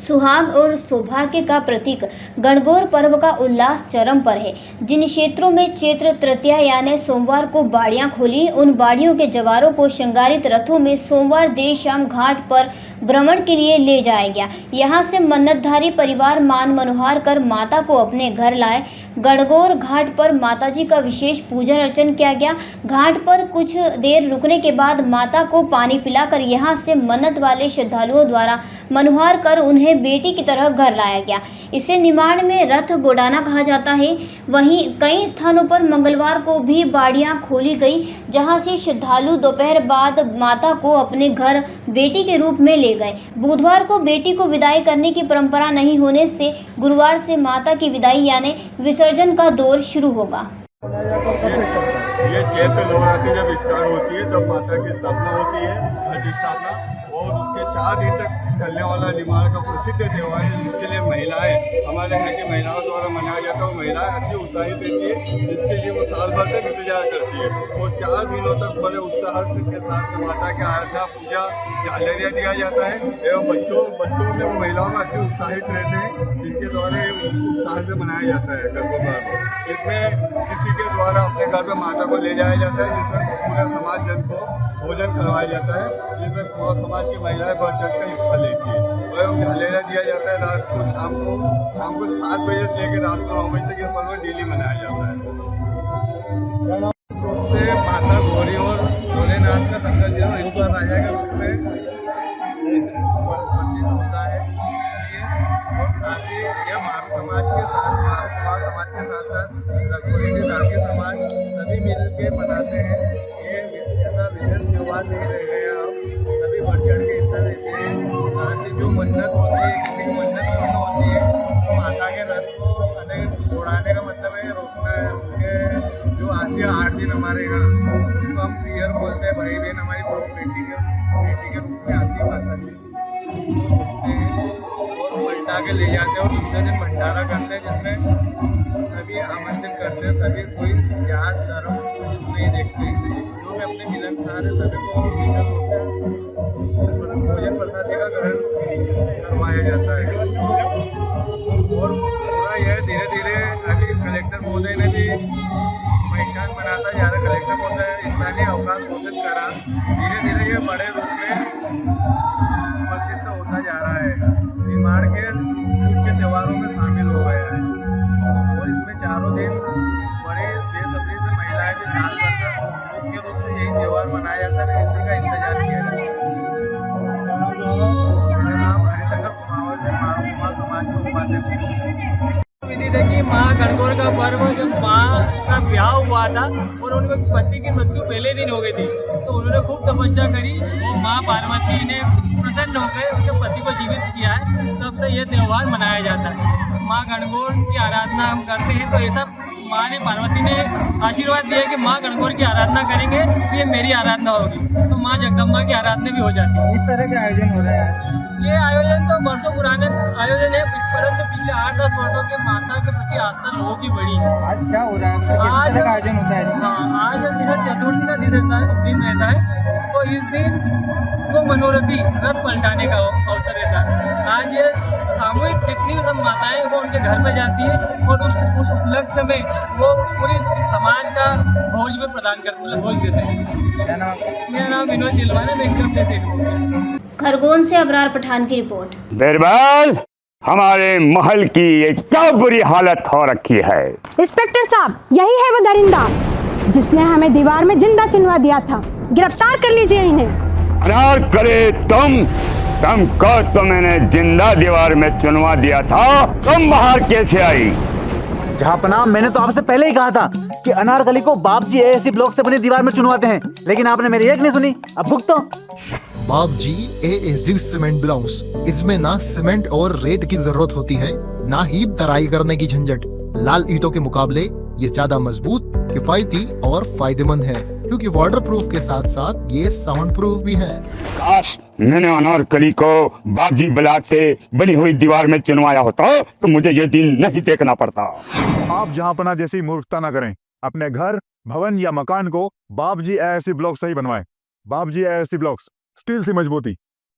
सुहाग और सौभाग्य का प्रतीक गणगौर पर्व का उल्लास चरम पर है। जिन क्षेत्रों में चैत्र तृतीया यानी सोमवार को बाड़ियां खोली, उन बाड़ियों के जवारों को श्रृंगारित रथों में सोमवार देर शाम घाट पर भ्रमण के लिए ले जाया गया। यहां से मन्नतधारी परिवार मान मनोहार कर माता को अपने घर लाए। गणगौर घाट पर माताजी का विशेष पूजन अर्चन किया गया। घाट पर कुछ देर रुकने के बाद माता को पानी पिलाकर यहां से मन्नत वाले श्रद्धालुओं द्वारा मनोहार कर उन्हें बेटी की तरह घर लाया गया। इसे निमाड़ में रथ बोडाना कहा जाता है। वहीं कई स्थानों पर मंगलवार को भी बाड़ियां खोली गई, जहां से श्रद्धालु दोपहर बाद माता को अपने घर बेटी के रूप में ले गए। बुधवार को बेटी को विदाई करने की परंपरा नहीं होने से गुरुवार से माता की विदाई यानी विसर्जन का दौर शुरू होगा। ये चैत्र नवरात्रि जब स्टार्ट होती है तब माता की स्थापना होती है, घट स्थापना, और उसके 4 दिन तक चलने वाला निमाड़ का प्रसिद्ध त्योहार है, जिसके लिए महिलाएं, हमारे यहाँ की महिलाओं द्वारा मनाया जाता है। महिलाएं अति उत्साहित रहती है, जिसके लिए वो साल भर तक इंतजार करती है और 4 दिनों तक बड़े उत्साह के साथ माता की आराधना पूजा झालरिया दिया जाता है एवं बच्चों में वो महिलाओं में अति उत्साहित रहते हैं, जिनके द्वारा ये उत्साह से मनाया जाता है गणगौर पर्व। इसमें किसी के द्वारा अपने घर में माता को ले जाया जाता है, जिसमें पूरे समाज जन को भोजन करवाया जाता है, जिसमें समाज की महिलाएं बढ़ चढ़ कर हिस्सा लेती है। एवं झालेरा दिया जाता है रात को, शाम को 7 बजे से लेकर रात को 9 बजे तक ये पर्व डेली मनाया जाता है। से माता गौरी और भोलेनाथ का संकल्प जो ईश्वर राजा के रूप में होता है, और साथ ही यह महार समाज के साथ रघुवंशी धार्मिक समाज सभी मिल के मनाते हैं। ये ऐसा विशेष त्योहार नहीं रह गया, अब सभी बढ़ चढ़ के हिस्सा लेते हैं। साथ ही जो मन्नत होती है, किसी की मन्नत पूर्ण होती है, तो माता के रथ को अनेक उड़ाने का मतलब है रोकना है। उनके जो आती है 8 दिन हमारे यहाँ, उनको हम पियर बोलते हैं, भाई बहन हमारी बेटी के रूप में आती है माता जी, और पलटा के ले जाते हैं और दूसरे दिन भंडारा करते हैं, जिसमें सभी आमंत्रित करते हैं। सभी कोई जात धर्म कुछ नहीं देखते, जो भी अपने मिलनसार है सभी को विशेष रूप से भोजन प्रसादी का ग्रहण करवाया जाता है। और पूरा यह धीरे धीरे अभी कलेक्टर महोदय ने भी पहचान बनाता जा रहा। कलेक्टर महोदय स्थानीय अवकाश घोषित करा, धीरे धीरे ये बड़े रूप में प्रसिद्ध होता जा रहा है, निमाड़ के मुख्य त्योहारों में शामिल हो गया है। और इसमें 4 दिन बड़े बेसब्री से महिलाएं भी साल भर मुख्य रूप से यही त्योहार मनाया जाता है, इसी का इंतजार किया जाता है। मेरा नाम हरिशंकर कुमावत है, माँ समाज के उपाध्यक्ष। विदित है कि माँ गणगौर का पर्व जब माँ का ब्याह हुआ था और उनके पति की मृत्यु पहले दिन हो गई थी, तो उन्होंने खूब तपस्या करी और माँ पार्वती ने प्रसन्न हो गए, उनके पति को जीवित किया है। तब से यह त्यौहार मनाया जाता है। माँ गणगौर की आराधना हम करते हैं, तो ऐसा माँ ने पार्वती ने आशीर्वाद दिया कि माँ गणगौर की आराधना करेंगे तो ये मेरी आराधना होगी, तो माँ जगदम्बा की आराधना भी हो जाती है। इस तरह के आयोजन हो रहे हैं। ये आयोजन तो वर्षों पुराने आयोजन है, परंतु पिछले 8-10 वर्षों के माता के प्रति आस्था लोगों की बड़ी है। आज क्या हो रहा है, मतलब किस तरह का आयोजन होता है? हाँ, आज यह चतुर्थी का दिन रहता है, तो इस दिन वो मनोरथी रथ पलटाने का अवसर रहता है। आज ये सामूहिक जितनी भी सब माताएं वो उनके घर में जाती है और उस उपलक्ष्य में वो पूरी समाज का भोज में प्रदान करते, भोज देते हैं। मेरा नाम विनोद चिलवान है, मैं एकदम से खरगोन से अबरार पठान की रिपोर्ट। बिरबल, हमारे महल की ये क्या बुरी हालत हो रखी है। इंस्पेक्टर साहब, यही है वो दरिंदा जिसने हमें दीवार में जिंदा चुनवा दिया था। गिरफ्तार कर लीजिए इन्हें। अनार करे तुमको तो मैंने जिंदा दीवार में चुनवा दिया था, तुम बाहर कैसे आई? जहापना, मैंने तो आपसे पहले ही कहा था कि अनारकली को बाप जी ऐसी ब्लॉक से बनी दीवार में चुनवाते हैं, लेकिन आपने मेरी एक नहीं सुनी। अब भुगतो। बाप जी एएजी सीमेंट ब्लॉक्स, इसमें ना सीमेंट और रेत की जरूरत होती है, ना ही तराई करने की झंझट। लाल ईंटों के मुकाबले ये ज्यादा मजबूत, किफायती और फायदेमंद है, क्योंकि वाटर प्रूफ के साथ साथ ये साउंड प्रूफ भी है। काश मैंने अनारकली को बापजी ब्लॉक से बनी हुई दीवार में चुनवाया होता तो मुझे ये दिन नहीं देखना पड़ता। आप जहांपना जैसी मूर्खता न करें। अपने घर, भवन या मकान को बाप जी एएसी ब्लॉक से ही बनवाएं। बाप जी एएसी ब्लॉक्स, स्टील सी मजबूती।